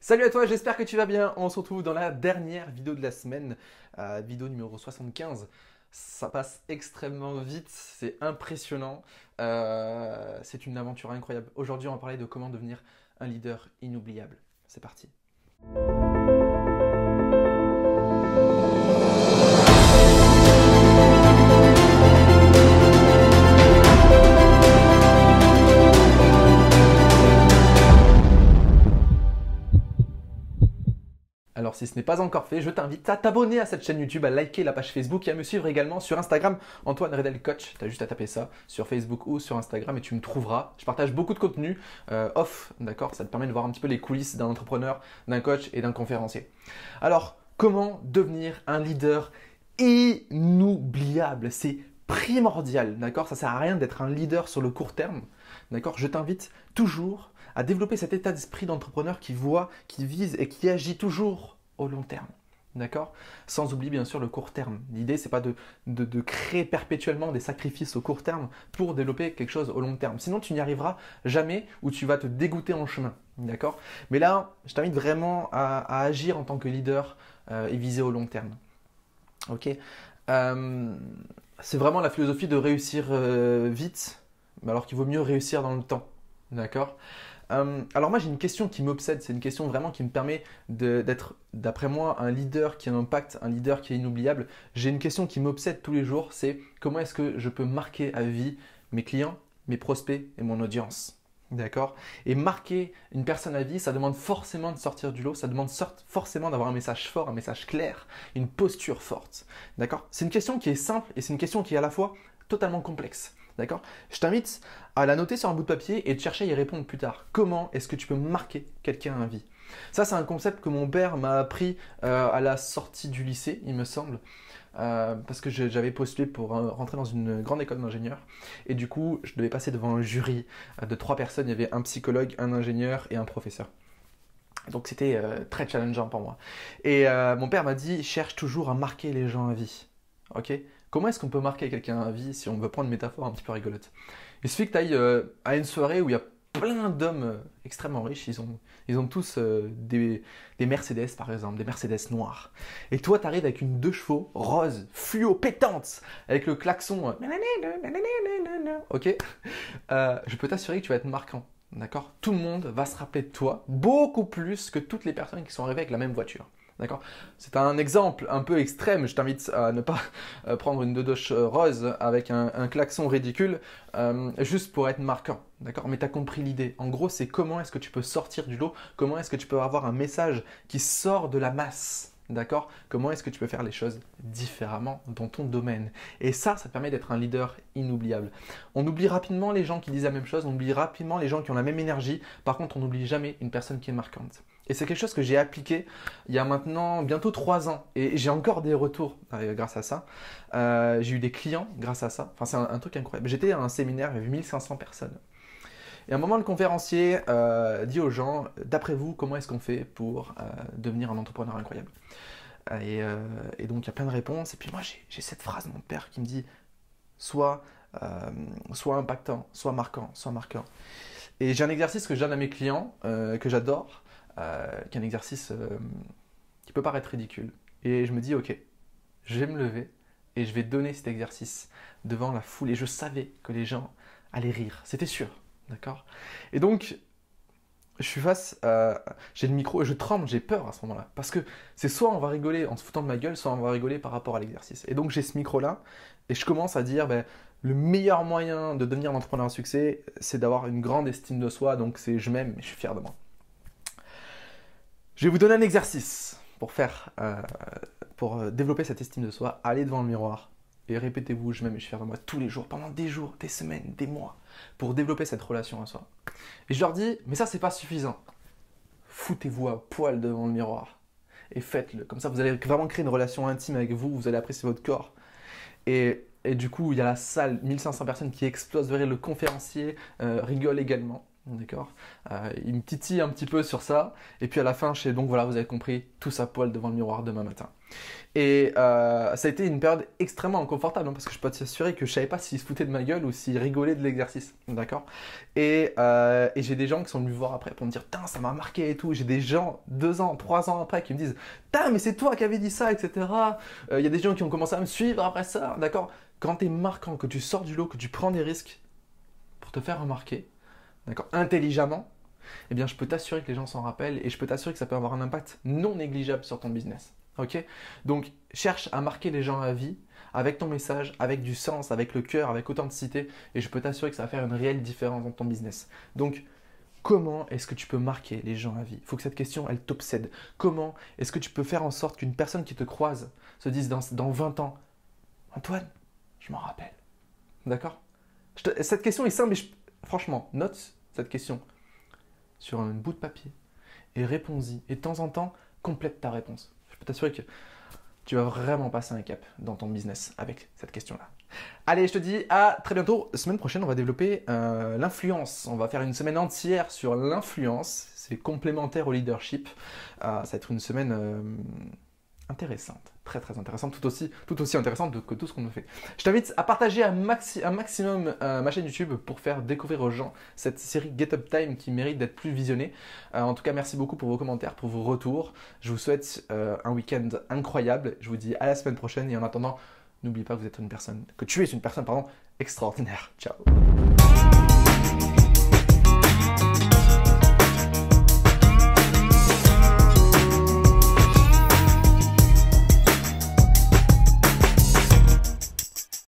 Salut à toi, j'espère que tu vas bien. On se retrouve dans la dernière vidéo de la semaine, vidéo numéro 75. Ça passe extrêmement vite, c'est impressionnant. C'est une aventure incroyable. Aujourd'hui, on va parler de comment devenir un leader inoubliable. C'est parti. Alors si ce n'est pas encore fait, je t'invite à t'abonner à cette chaîne YouTube, à liker la page Facebook et à me suivre également sur Instagram, Antoine Redel Coach. Tu as juste à taper ça sur Facebook ou sur Instagram et tu me trouveras. Je partage beaucoup de contenu off, d'accord? Ça te permet de voir un petit peu les coulisses d'un entrepreneur, d'un coach et d'un conférencier. Alors, comment devenir un leader inoubliable? C'est primordial, d'accord? Ça ne sert à rien d'être un leader sur le court terme, d'accord? Je t'invite toujours à développer cet état d'esprit d'entrepreneur qui voit, qui vise et qui agit toujours au long terme. D'accord? Sans oublier bien sûr le court terme. L'idée, c'est pas de créer perpétuellement des sacrifices au court terme pour développer quelque chose au long terme. Sinon, tu n'y arriveras jamais ou tu vas te dégoûter en chemin. D'accord? Mais là, je t'invite vraiment à agir en tant que leader et viser au long terme. Ok? C'est vraiment la philosophie de réussir vite, alors qu'il vaut mieux réussir dans le temps. D'accord? Alors moi j'ai une question qui m'obsède, c'est une question vraiment qui me permet d'être, d'après moi, un leader qui a un impact, un leader qui est inoubliable. J'ai une question qui m'obsède tous les jours, c'est comment est-ce que je peux marquer à vie mes clients, mes prospects et mon audience. D'accord? Et marquer une personne à vie, ça demande forcément de sortir du lot, ça demande forcément d'avoir un message fort, un message clair, une posture forte. D'accord? C'est une question qui est simple et c'est une question qui est à la fois totalement complexe. D'accord? Je t'invite à la noter sur un bout de papier et de chercher à y répondre plus tard. Comment est-ce que tu peux marquer quelqu'un à vie? Ça, c'est un concept que mon père m'a appris à la sortie du lycée, il me semble. Parce que j'avais postulé pour rentrer dans une grande école d'ingénieur. Et du coup, je devais passer devant un jury de 3 personnes. Il y avait un psychologue, un ingénieur et un professeur. Donc c'était très challengeant pour moi. Et mon père m'a dit, cherche toujours à marquer les gens à vie. Ok? Comment est-ce qu'on peut marquer quelqu'un à vie si on veut prendre une métaphore un petit peu rigolote? Il suffit que tu ailles à une soirée où il y a plein d'hommes extrêmement riches, ils ont tous des Mercedes par exemple, des Mercedes noires. Et toi tu arrives avec une 2 chevaux rose, fluo, pétante, avec le klaxon. Ok? Je peux t'assurer que tu vas être marquant. D'accord? Tout le monde va se rappeler de toi beaucoup plus que toutes les personnes qui sont arrivées avec la même voiture. D'accord? C'est un exemple un peu extrême. Je t'invite à ne pas prendre une dodoche rose avec un klaxon ridicule juste pour être marquant. D'accord? Mais tu as compris l'idée. En gros, c'est comment est-ce que tu peux sortir du lot? Comment est-ce que tu peux avoir un message qui sort de la masse? D'accord? Comment est-ce que tu peux faire les choses différemment dans ton domaine? Et ça te permet d'être un leader inoubliable. On oublie rapidement les gens qui disent la même chose, on oublie rapidement les gens qui ont la même énergie. Par contre, on n'oublie jamais une personne qui est marquante. Et c'est quelque chose que j'ai appliqué il y a maintenant bientôt 3 ans. Et j'ai encore des retours grâce à ça. J'ai eu des clients grâce à ça. Enfin, c'est un truc incroyable. J'étais à un séminaire, il y avait 1500 personnes. Et à un moment, le conférencier dit aux gens, d'après vous, comment est-ce qu'on fait pour devenir un entrepreneur incroyable? Et donc, il y a plein de réponses. Et puis moi, j'ai cette phrase de mon père qui me dit, soit impactant, soit marquant, soit marquant. Et j'ai un exercice que je donne à mes clients, que j'adore, qui est un exercice qui peut paraître ridicule. Et je me dis, ok, je vais me lever et je vais donner cet exercice devant la foule. Et je savais que les gens allaient rire, c'était sûr. D'accord? Et donc, je suis j'ai le micro et je tremble, j'ai peur à ce moment-là. Parce que c'est soit on va rigoler en se foutant de ma gueule, soit on va rigoler par rapport à l'exercice. Et donc, j'ai ce micro-là et je commence à dire, le meilleur moyen de devenir un entrepreneur à succès, c'est d'avoir une grande estime de soi. Donc, c'est je m'aime et je suis fier de moi. Je vais vous donner un exercice pour développer cette estime de soi. Allez devant le miroir et répétez-vous, je m'aime et je suis fier de moi tous les jours, pendant des jours, des semaines, des mois, pour développer cette relation à soi. Et je leur dis, mais ça, c'est pas suffisant. Foutez-vous à poil devant le miroir et faites-le. Comme ça, vous allez vraiment créer une relation intime avec vous, vous allez apprécier votre corps. Et du coup, il y a la salle, 1500 personnes qui explosent de rire, le conférencier rigole également. D'accord. Il me titille un petit peu sur ça. Et puis à la fin, je sais donc, voilà, vous avez compris, tous à poil devant le miroir demain matin. Et ça a été une période extrêmement inconfortable, hein, parce que je peux t'assurer que je savais pas s'il se foutait de ma gueule ou s'il rigolait de l'exercice. D'accord. Et j'ai des gens qui sont venus me voir après pour me dire, putain, ça m'a marqué et tout. J'ai des gens 2 ans, 3 ans après qui me disent, putain, mais c'est toi qui avais dit ça, etc. Il y a des gens qui ont commencé à me suivre après ça. D'accord. Quand tu es marquant, que tu sors du lot, que tu prends des risques pour te faire remarquer, d'accord, intelligemment, eh bien, je peux t'assurer que les gens s'en rappellent et je peux t'assurer que ça peut avoir un impact non négligeable sur ton business. Ok. Donc, cherche à marquer les gens à vie avec ton message, avec du sens, avec le cœur, avec authenticité et je peux t'assurer que ça va faire une réelle différence dans ton business. Donc, comment est-ce que tu peux marquer les gens à vie? Il faut que cette question, elle t'obsède. Comment est-ce que tu peux faire en sorte qu'une personne qui te croise se dise dans 20 ans, Antoine, je m'en rappelle. D'accord. Cette question est simple, mais franchement, note cette question sur un bout de papier et réponds-y. Et de temps en temps, complète ta réponse. Je peux t'assurer que tu vas vraiment passer un cap dans ton business avec cette question-là. Allez, je te dis à très bientôt. Semaine prochaine, on va développer l'influence. On va faire une semaine entière sur l'influence. C'est complémentaire au leadership. Ça va être une semaine intéressante, très très intéressante, tout aussi intéressante que tout ce qu'on nous fait. Je t'invite à partager un maximum ma chaîne YouTube pour faire découvrir aux gens cette série Get Up Time qui mérite d'être plus visionnée. En tout cas, merci beaucoup pour vos commentaires, pour vos retours. Je vous souhaite un week-end incroyable. Je vous dis à la semaine prochaine et en attendant, n'oubliez pas que tu es une personne extraordinaire. Ciao.